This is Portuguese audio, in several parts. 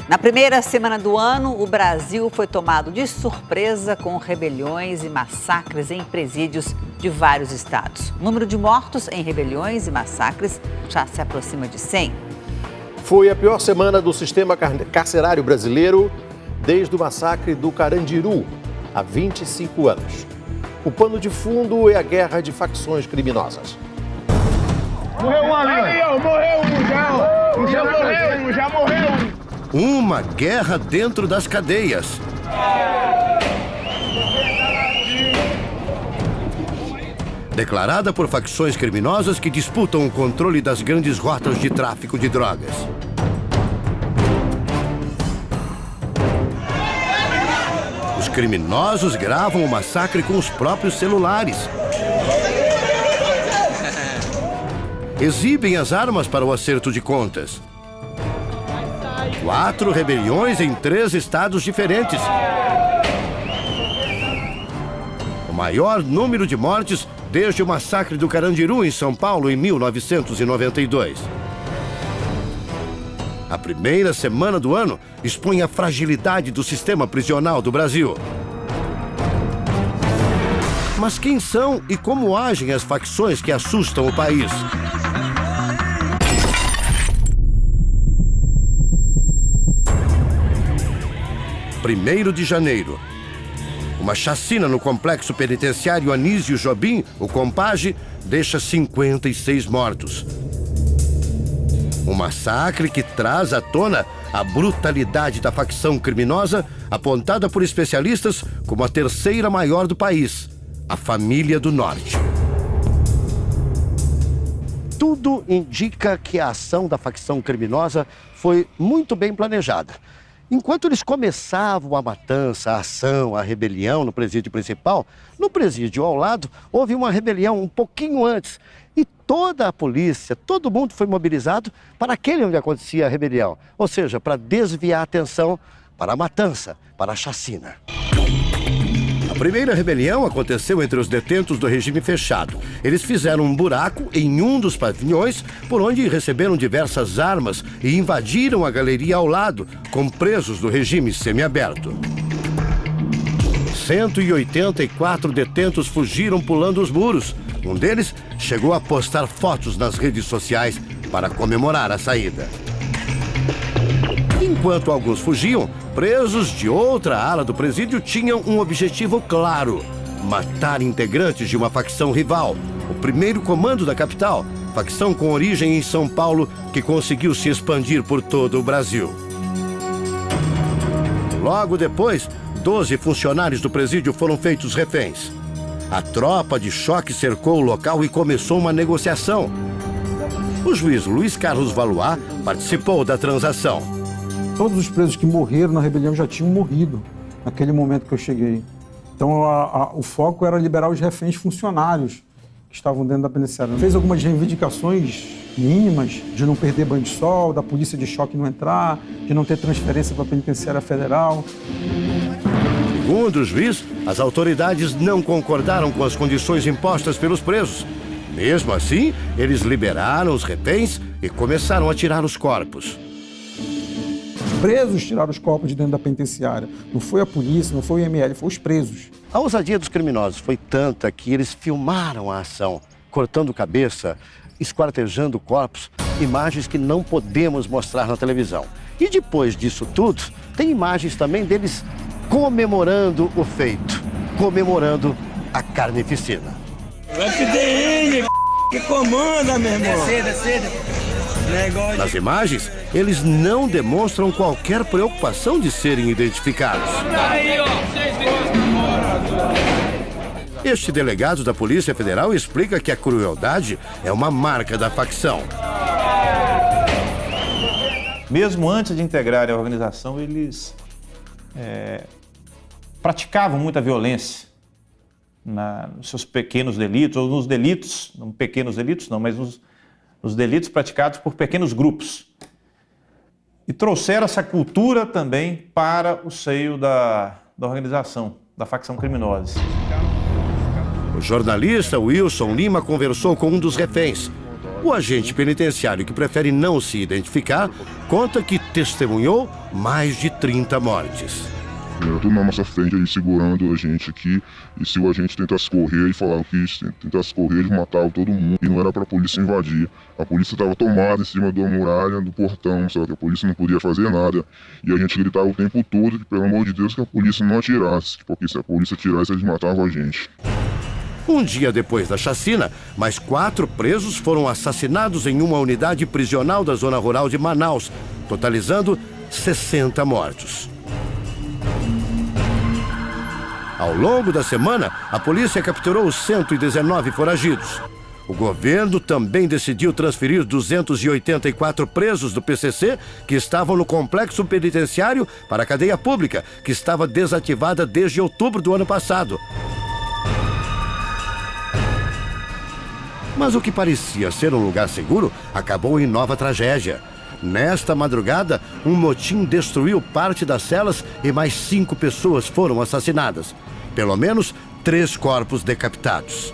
Na primeira semana do ano, o Brasil foi tomado de surpresa com rebeliões e massacres em presídios de vários estados. O número de mortos em rebeliões e massacres já se aproxima de 100. Foi a pior semana do sistema carcerário brasileiro desde o massacre do Carandiru, há 25 anos. O pano de fundo é a guerra de facções criminosas. Morreu um ali, ó. Morreu um já. Já morreu. Uma guerra dentro das cadeias. Declarada por facções criminosas que disputam o controle das grandes rotas de tráfico de drogas. Os criminosos gravam o massacre com os próprios celulares. Exibem as armas para o acerto de contas. 4 rebeliões em 3 estados diferentes. O maior número de mortes desde o massacre do Carandiru em São Paulo em 1992. A primeira semana do ano expõe a fragilidade do sistema prisional do Brasil. Mas quem são e como agem as facções que assustam o país? 1º de janeiro. Uma chacina no complexo penitenciário Anísio Jobim, o Compage, deixa 56 mortos. Um massacre que traz à tona a brutalidade da facção criminosa, apontada por especialistas como a 3ª maior do país, a Família do Norte. Tudo indica que a ação da facção criminosa foi muito bem planejada. Enquanto eles começavam a matança, a ação, a rebelião no presídio principal, no presídio ao lado houve uma rebelião um pouquinho antes. E toda a polícia, todo mundo foi mobilizado para aquele onde acontecia a rebelião. Ou seja, para desviar a atenção para a matança, para a chacina. A primeira rebelião aconteceu entre os detentos do regime fechado. Eles fizeram um buraco em um dos pavilhões, por onde receberam diversas armas e invadiram a galeria ao lado, com presos do regime semiaberto. 184 detentos fugiram pulando os muros. Um deles chegou a postar fotos nas redes sociais para comemorar a saída. Enquanto alguns fugiam, presos de outra ala do presídio tinham um objetivo claro: matar integrantes de uma facção rival, o primeiro comando da capital, facção com origem em São Paulo que conseguiu se expandir por todo o Brasil. Logo depois, 12 funcionários do presídio foram feitos reféns. A tropa de choque cercou o local e começou uma negociação. O juiz Luiz Carlos Valois participou da transação. Todos os presos que morreram na rebelião já tinham morrido naquele momento que eu cheguei. Então o foco era liberar os reféns funcionários que estavam dentro da penitenciária. Fez algumas reivindicações mínimas de não perder banho de sol, da polícia de choque não entrar, de não ter transferência para a penitenciária federal. Segundo o juiz, as autoridades não concordaram com as condições impostas pelos presos. Mesmo assim, eles liberaram os reféns e começaram a tirar os corpos. Os presos tiraram os corpos de dentro da penitenciária. Não foi a polícia, não foi o IML, foi os presos. A ousadia dos criminosos foi tanta que eles filmaram a ação, cortando cabeça, esquartejando corpos, imagens que não podemos mostrar na televisão. E depois disso tudo, tem imagens também deles comemorando o feito, comemorando a carnificina. FDN, que comanda, meu irmão. Descida. Nas imagens, eles não demonstram qualquer preocupação de serem identificados. Este delegado da Polícia Federal explica que a crueldade é uma marca da facção. Mesmo antes de integrarem a organização, eles praticavam muita violência nos seus pequenos delitos, ou nos delitos, não pequenos delitos não, mas nos delitos praticados por pequenos grupos. E trouxeram essa cultura também para o seio da organização, da facção criminosa. O jornalista Wilson Lima conversou com um dos reféns. O agente penitenciário, que prefere não se identificar, conta que testemunhou mais de 30 mortes. Tudo na nossa frente aí, segurando a gente aqui. E se o agente tentasse correr e falar que tentasse correr, eles matavam todo mundo. E não era pra polícia invadir. A polícia estava tomada em cima da muralha, do portão, só que a polícia não podia fazer nada. E a gente gritava o tempo todo que, pelo amor de Deus, que a polícia não atirasse. Porque se a polícia atirasse, eles matavam a gente. Um dia depois da chacina, mais 4 presos foram assassinados em uma unidade prisional da zona rural de Manaus, totalizando 60 mortos. Ao longo da semana, a polícia capturou os 119 foragidos. O governo também decidiu transferir 284 presos do PCC que estavam no complexo penitenciário para a cadeia pública, que estava desativada desde outubro do ano passado. Mas o que parecia ser um lugar seguro acabou em nova tragédia. Nesta madrugada, um motim destruiu parte das celas e mais 5 pessoas foram assassinadas. Pelo menos 3 corpos decapitados.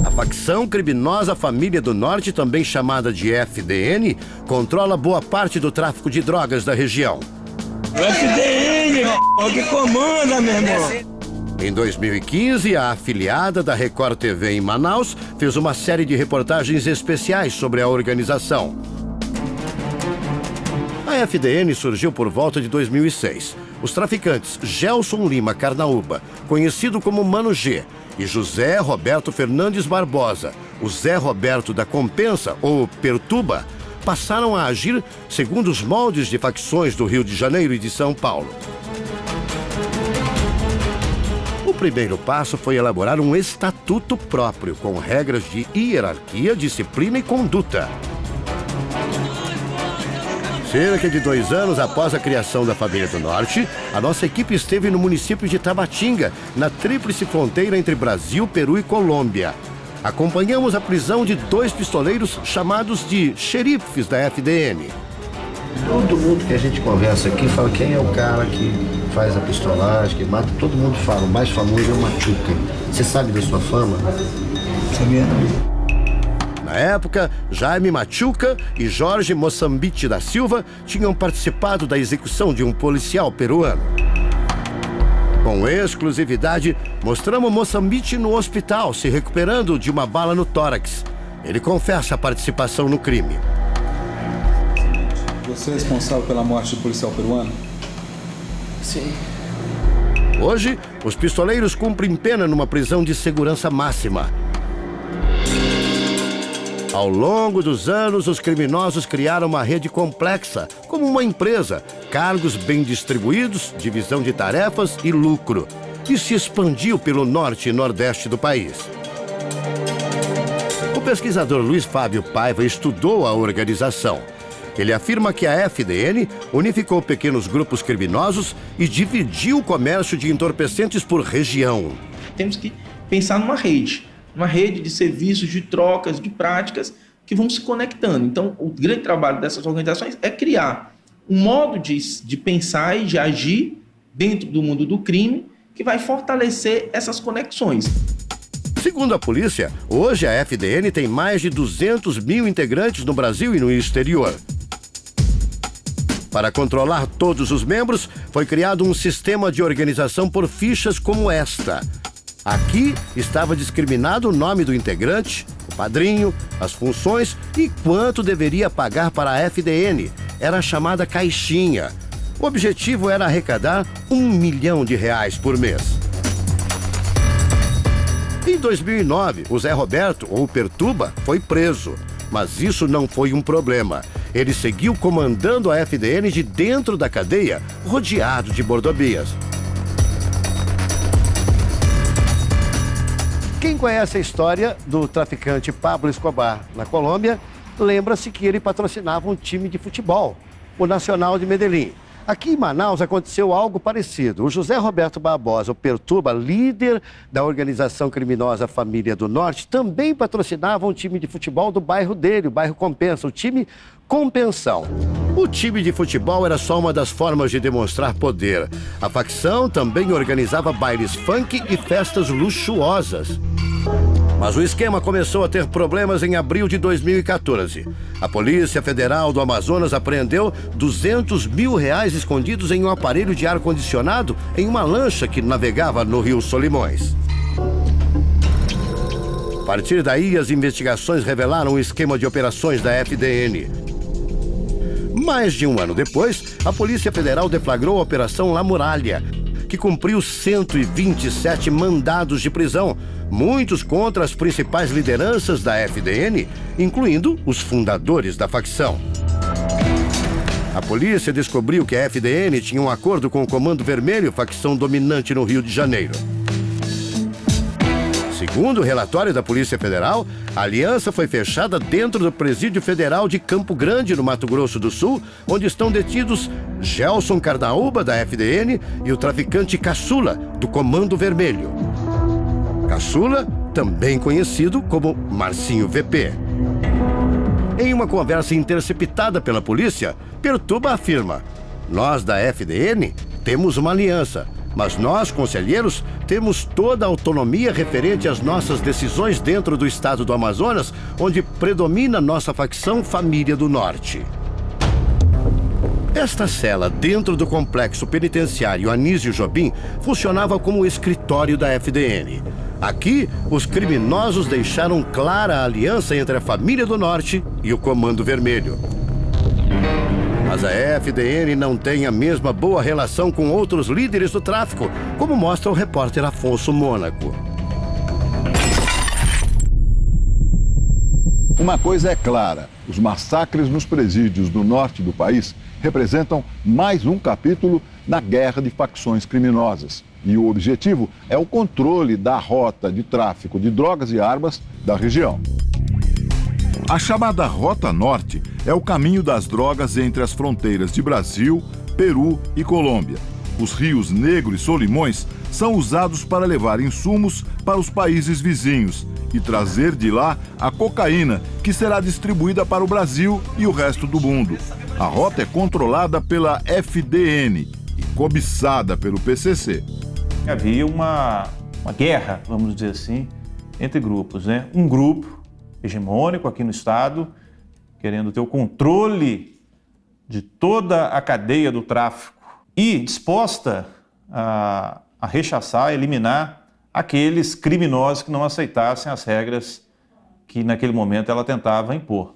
A facção criminosa Família do Norte, também chamada de FDN, controla boa parte do tráfico de drogas da região. O FDN, é o que comanda, meu irmão. Em 2015, a afiliada da Record TV em Manaus fez uma série de reportagens especiais sobre a organização. A FDN surgiu por volta de 2006. Os traficantes Gelson Lima Carnaúba, conhecido como Mano G, e José Roberto Fernandes Barbosa, o Zé Roberto da Compensa, ou Pertuba, passaram a agir segundo os moldes de facções do Rio de Janeiro e de São Paulo. O primeiro passo foi elaborar um estatuto próprio, com regras de hierarquia, disciplina e conduta. Cerca de 2 anos após a criação da Família do Norte, a nossa equipe esteve no município de Tabatinga, na tríplice fronteira entre Brasil, Peru e Colômbia. Acompanhamos a prisão de 2 pistoleiros chamados de xerifes da FDN. Todo mundo que a gente conversa aqui fala quem é o cara que faz a pistolagem, que mata. Todo mundo fala, o mais famoso é o Machuca. Você sabe da sua fama? Sabia não. Na época, Jaime Machuca e Jorge Moçambite da Silva tinham participado da execução de um policial peruano. Com exclusividade, mostramos Moçambite no hospital, se recuperando de uma bala no tórax. Ele confessa a participação no crime. Você é responsável pela morte do policial peruano? Sim. Hoje, os pistoleiros cumprem pena numa prisão de segurança máxima. Ao longo dos anos, os criminosos criaram uma rede complexa, como uma empresa, cargos bem distribuídos, divisão de tarefas e lucro, e se expandiu pelo norte e nordeste do país. O pesquisador Luiz Fábio Paiva estudou a organização. Ele afirma que a FDN unificou pequenos grupos criminosos e dividiu o comércio de entorpecentes por região. Temos que pensar numa rede de serviços, de trocas, de práticas que vão se conectando. Então, o grande trabalho dessas organizações é criar um modo de pensar e de agir dentro do mundo do crime que vai fortalecer essas conexões. Segundo a polícia, hoje a FDN tem mais de 200 mil integrantes no Brasil e no exterior. Para controlar todos os membros, foi criado um sistema de organização por fichas como esta. Aqui estava discriminado o nome do integrante, o padrinho, as funções e quanto deveria pagar para a FDN. Era a chamada caixinha. O objetivo era arrecadar R$1 milhão por mês. Em 2009, o Zé Roberto, ou Pertuba, foi preso. Mas isso não foi um problema. Ele seguiu comandando a FDN de dentro da cadeia, rodeado de mordomias. Quem conhece a história do traficante Pablo Escobar na Colômbia, lembra-se que ele patrocinava um time de futebol, o Nacional de Medellín. Aqui em Manaus aconteceu algo parecido. O José Roberto Barbosa, o Pertuba, líder da organização criminosa Família do Norte, também patrocinava um time de futebol do bairro dele, o bairro Compensa, o time Compensão. O time de futebol era só uma das formas de demonstrar poder. A facção também organizava bailes funk e festas luxuosas. Mas o esquema começou a ter problemas em abril de 2014. A Polícia Federal do Amazonas apreendeu R$200 mil escondidos em um aparelho de ar-condicionado em uma lancha que navegava no Rio Solimões. A partir daí, as investigações revelaram o esquema de operações da FDN. Mais de um ano depois, a Polícia Federal deflagrou a Operação La Muralha, que cumpriu 127 mandados de prisão, muitos contra as principais lideranças da FDN, incluindo os fundadores da facção. A polícia descobriu que a FDN tinha um acordo com o Comando Vermelho, facção dominante no Rio de Janeiro. Segundo o relatório da Polícia Federal, a aliança foi fechada dentro do Presídio Federal de Campo Grande, no Mato Grosso do Sul, onde estão detidos Gelson Carnaúba, da FDN, e o traficante Caçula, do Comando Vermelho. Caçula, também conhecido como Marcinho VP. Em uma conversa interceptada pela polícia, Perturba afirma: "Nós da FDN temos uma aliança, mas nós, conselheiros, temos toda a autonomia referente às nossas decisões dentro do estado do Amazonas, onde predomina nossa facção Família do Norte." Esta cela, dentro do complexo penitenciário Anísio Jobim, funcionava como o escritório da FDN. Aqui, os criminosos deixaram clara a aliança entre a Família do Norte e o Comando Vermelho. Mas a FDN não tem a mesma boa relação com outros líderes do tráfico, como mostra o repórter Afonso Mônaco. Uma coisa é clara: os massacres nos presídios do norte do país representam mais um capítulo na guerra de facções criminosas. E o objetivo é o controle da rota de tráfico de drogas e armas da região. A chamada Rota Norte é o caminho das drogas entre as fronteiras de Brasil, Peru e Colômbia. Os rios Negro e Solimões são usados para levar insumos para os países vizinhos e trazer de lá a cocaína, que será distribuída para o Brasil e o resto do mundo. A rota é controlada pela FDN e cobiçada pelo PCC. Havia uma guerra, vamos dizer assim, entre grupos, né? Um grupo hegemônico aqui no estado, querendo ter o controle de toda a cadeia do tráfico e disposta a rechaçar, a eliminar aqueles criminosos que não aceitassem as regras que naquele momento ela tentava impor.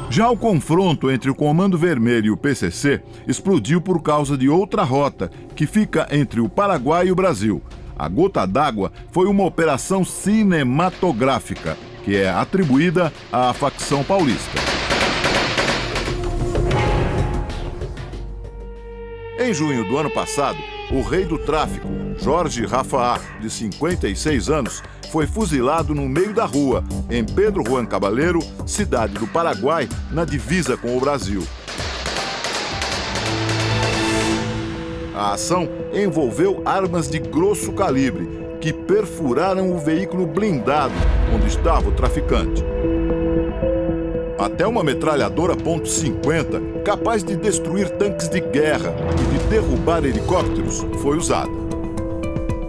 Já o confronto entre o Comando Vermelho e o PCC explodiu por causa de outra rota, que fica entre o Paraguai e o Brasil. A Gota d'Água foi uma operação cinematográfica, que é atribuída à facção paulista. Em junho do ano passado, o rei do tráfico, Jorge Rafaá, de 56 anos, foi fuzilado no meio da rua, em Pedro Juan Cabaleiro, cidade do Paraguai, na divisa com o Brasil. A ação envolveu armas de grosso calibre, que perfuraram o veículo blindado onde estava o traficante. Até uma metralhadora .50, capaz de destruir tanques de guerra e de derrubar helicópteros, foi usada.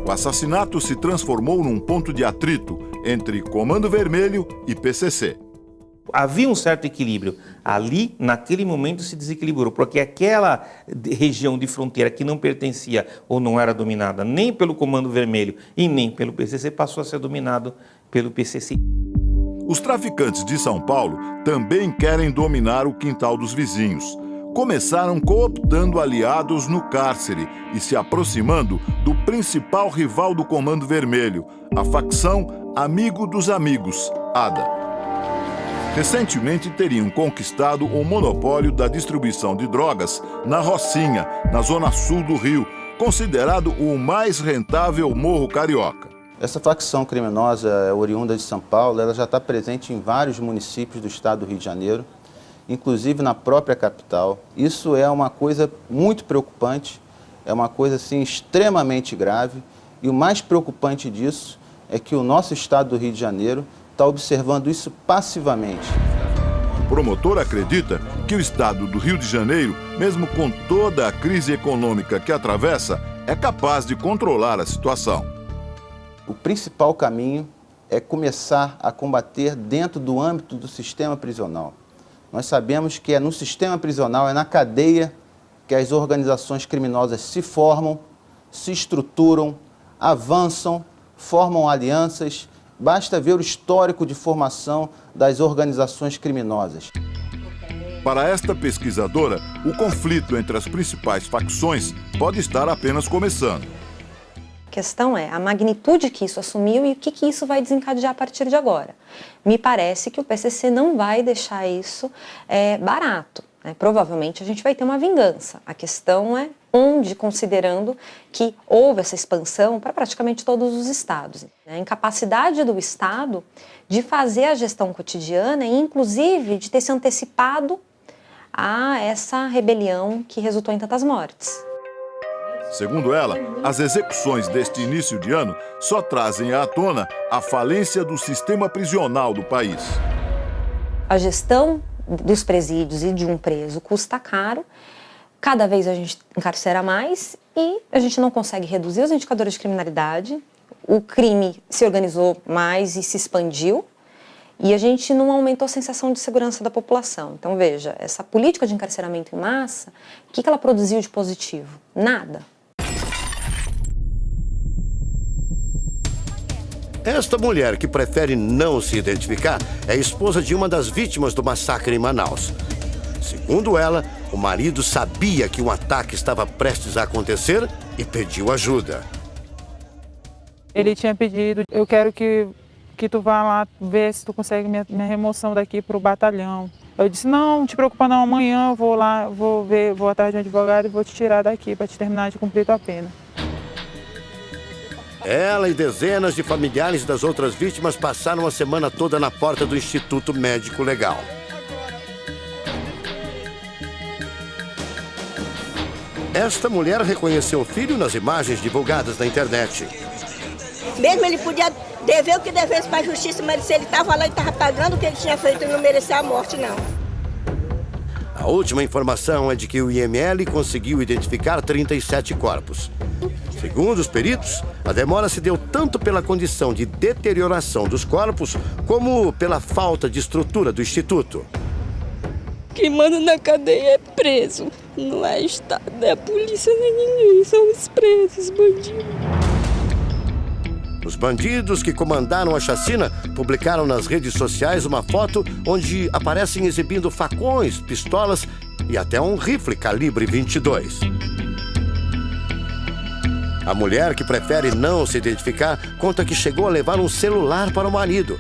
O assassinato se transformou num ponto de atrito entre Comando Vermelho e PCC. Havia um certo equilíbrio. Ali, naquele momento, se desequilibrou, porque aquela região de fronteira que não pertencia ou não era dominada nem pelo Comando Vermelho e nem pelo PCC, passou a ser dominado pelo PCC. Os traficantes de São Paulo também querem dominar o quintal dos vizinhos. Começaram cooptando aliados no cárcere e se aproximando do principal rival do Comando Vermelho, a facção Amigo dos Amigos, ADA. Recentemente teriam conquistado o monopólio da distribuição de drogas na Rocinha, na zona sul do Rio, considerado o mais rentável morro carioca. Essa facção criminosa oriunda de São Paulo, ela já está presente em vários municípios do estado do Rio de Janeiro, inclusive na própria capital. Isso é uma coisa muito preocupante, é uma coisa assim extremamente grave, e o mais preocupante disso é que o nosso estado do Rio de Janeiro está observando isso passivamente. O promotor acredita que o estado do Rio de Janeiro, mesmo com toda a crise econômica que atravessa, é capaz de controlar a situação. O principal caminho é começar a combater dentro do âmbito do sistema prisional. Nós sabemos que é no sistema prisional, é na cadeia, que as organizações criminosas se formam, se estruturam, avançam, formam alianças. Basta ver o histórico de formação das organizações criminosas. Para esta pesquisadora, o conflito entre as principais facções pode estar apenas começando. A questão é a magnitude que isso assumiu e o que isso vai desencadear a partir de agora. Me parece que o PCC não vai deixar isso barato. Provavelmente a gente vai ter uma vingança. A questão é onde, considerando que houve essa expansão para praticamente todos os estados. A incapacidade do Estado de fazer a gestão cotidiana e, inclusive, de ter se antecipado a essa rebelião que resultou em tantas mortes. Segundo ela, as execuções deste início de ano só trazem à tona a falência do sistema prisional do país. A gestão dos presídios e de um preso custa caro, cada vez a gente encarcera mais e a gente não consegue reduzir os indicadores de criminalidade, o crime se organizou mais e se expandiu e a gente não aumentou a sensação de segurança da população. Então veja, essa política de encarceramento em massa, o que ela produziu de positivo? Nada. Esta mulher, que prefere não se identificar, é esposa de uma das vítimas do massacre em Manaus. Segundo ela, o marido sabia que um ataque estava prestes a acontecer e pediu ajuda. Ele tinha pedido, eu quero que tu vá lá ver se tu consegue minha remoção daqui para o batalhão. Eu disse, não te preocupa não, amanhã eu vou lá, vou atrás de um advogado e vou te tirar daqui para te terminar de cumprir tua pena. Ela e dezenas de familiares das outras vítimas passaram a semana toda na porta do Instituto Médico Legal. Esta mulher reconheceu o filho nas imagens divulgadas na internet. Mesmo ele podia dever o que devesse para a justiça, mas se ele estava lá e estava pagando o que ele tinha feito, ele não merecia a morte, não. A última informação é de que o IML conseguiu identificar 37 corpos. Segundo os peritos, a demora se deu tanto pela condição de deterioração dos corpos, como pela falta de estrutura do Instituto. Quem manda na cadeia é preso, não é Estado, não é a polícia nem ninguém, são os presos, bandidos. Os bandidos que comandaram a chacina publicaram nas redes sociais uma foto onde aparecem exibindo facões, pistolas e até um rifle calibre 22. A mulher, que prefere não se identificar, conta que chegou a levar um celular para o marido.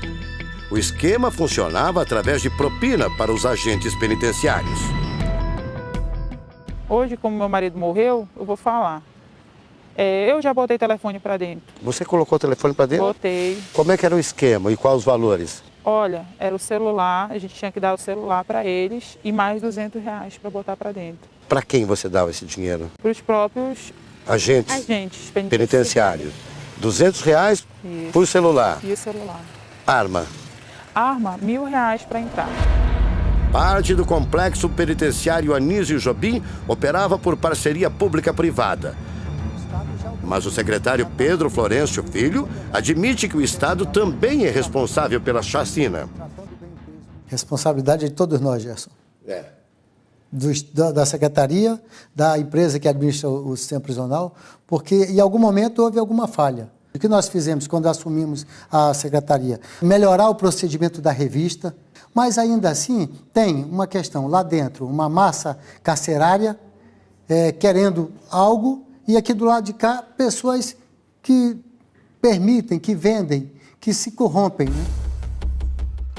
O esquema funcionava através de propina para os agentes penitenciários. Hoje, como meu marido morreu, eu vou falar. Eu já botei telefone para dentro. Você colocou o telefone para dentro? Botei. Como é que era o esquema e quais os valores? Olha, era o celular, a gente tinha que dar o celular para eles e mais R$200 para botar para dentro. Para quem você dava esse dinheiro? Para os próprios agentes penitenciários. R$200 Isso. por celular. E o celular. Arma? Arma, R$1.000 para entrar. Parte do complexo penitenciário Anísio Jobim operava por parceria pública-privada. Mas o secretário Pedro Florencio Filho admite que o Estado também é responsável pela chacina. Responsabilidade de todos nós, Gerson. Da secretaria, da empresa que administra o sistema prisional, porque em algum momento houve alguma falha. O que nós fizemos quando assumimos a secretaria? Melhorar o procedimento da revista, mas ainda assim tem uma questão lá dentro, uma massa carcerária querendo algo, e aqui do lado de cá, pessoas que permitem, que vendem, que se corrompem, né?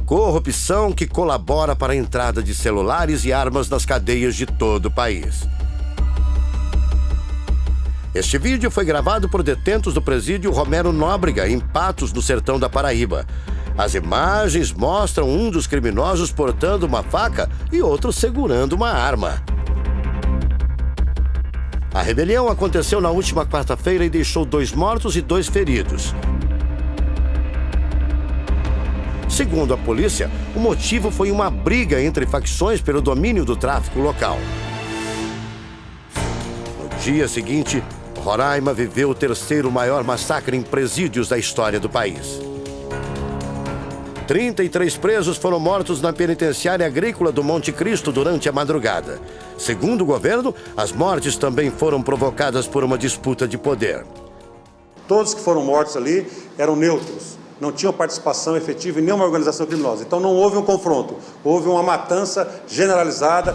Corrupção que colabora para a entrada de celulares e armas nas cadeias de todo o país. Este vídeo foi gravado por detentos do presídio Romero Nóbrega, em Patos, no sertão da Paraíba. As imagens mostram um dos criminosos portando uma faca e outro segurando uma arma. A rebelião aconteceu na última quarta-feira e deixou 2 mortos e 2 feridos. Segundo a polícia, o motivo foi uma briga entre facções pelo domínio do tráfico local. No dia seguinte, Roraima viveu o 3º maior massacre em presídios da história do país. 33 presos foram mortos na penitenciária agrícola do Monte Cristo durante a madrugada. Segundo o governo, as mortes também foram provocadas por uma disputa de poder. Todos que foram mortos ali eram neutros, não tinham participação efetiva em nenhuma organização criminosa. Então não houve um confronto, houve uma matança generalizada.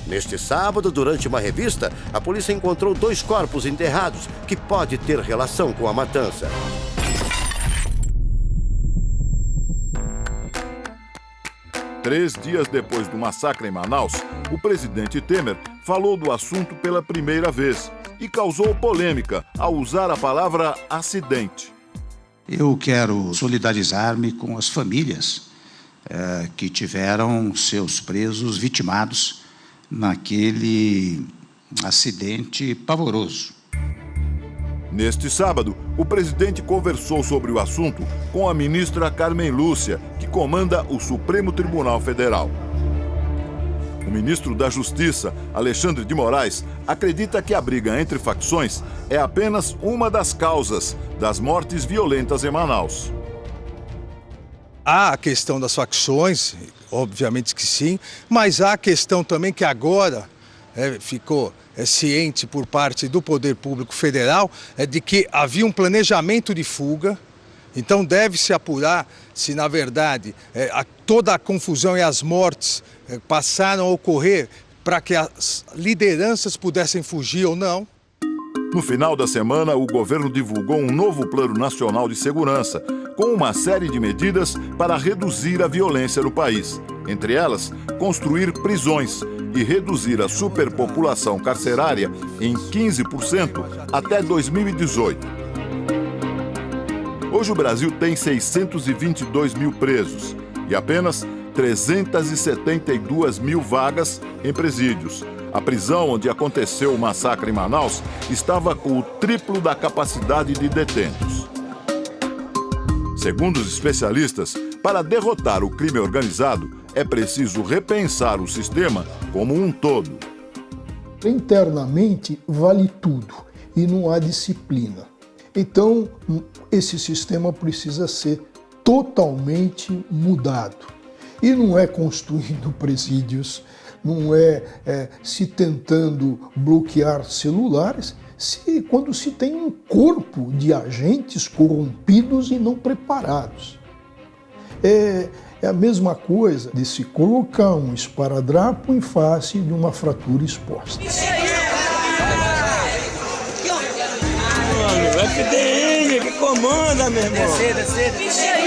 Neste sábado, durante uma revista, a polícia encontrou 2 corpos enterrados que pode ter relação com a matança. Três dias depois do massacre em Manaus, o presidente Temer falou do assunto pela primeira vez e causou polêmica ao usar a palavra acidente. Eu quero solidarizar-me com as famílias que tiveram seus presos vitimados naquele acidente pavoroso. Neste sábado, o presidente conversou sobre o assunto com a ministra Carmen Lúcia, que comanda o Supremo Tribunal Federal. O ministro da Justiça, Alexandre de Moraes, acredita que a briga entre facções é apenas uma das causas das mortes violentas em Manaus. Há a questão das facções, obviamente que sim, mas há a questão também que agora ficou ciente por parte do Poder Público Federal de que havia um planejamento de fuga. Então deve-se apurar se, na verdade, toda a confusão e as mortes passaram a ocorrer para que as lideranças pudessem fugir ou não. No final da semana, o governo divulgou um novo Plano Nacional de Segurança, com uma série de medidas para reduzir a violência no país. Entre elas, construir prisões e reduzir a superpopulação carcerária em 15% até 2018. Hoje o Brasil tem 622 mil presos e apenas 372 mil vagas em presídios. A prisão onde aconteceu o massacre em Manaus estava com o triplo da capacidade de detentos. Segundo os especialistas, para derrotar o crime organizado, é preciso repensar o sistema como um todo. Internamente vale tudo e não há disciplina. Então, esse sistema precisa ser totalmente mudado. E não é construindo presídios, não é se tentando bloquear celulares, quando se tem um corpo de agentes corrompidos e não preparados. É a mesma coisa de se colocar um esparadrapo em face de uma fratura exposta. O FDN que comanda, meu irmão. Descer.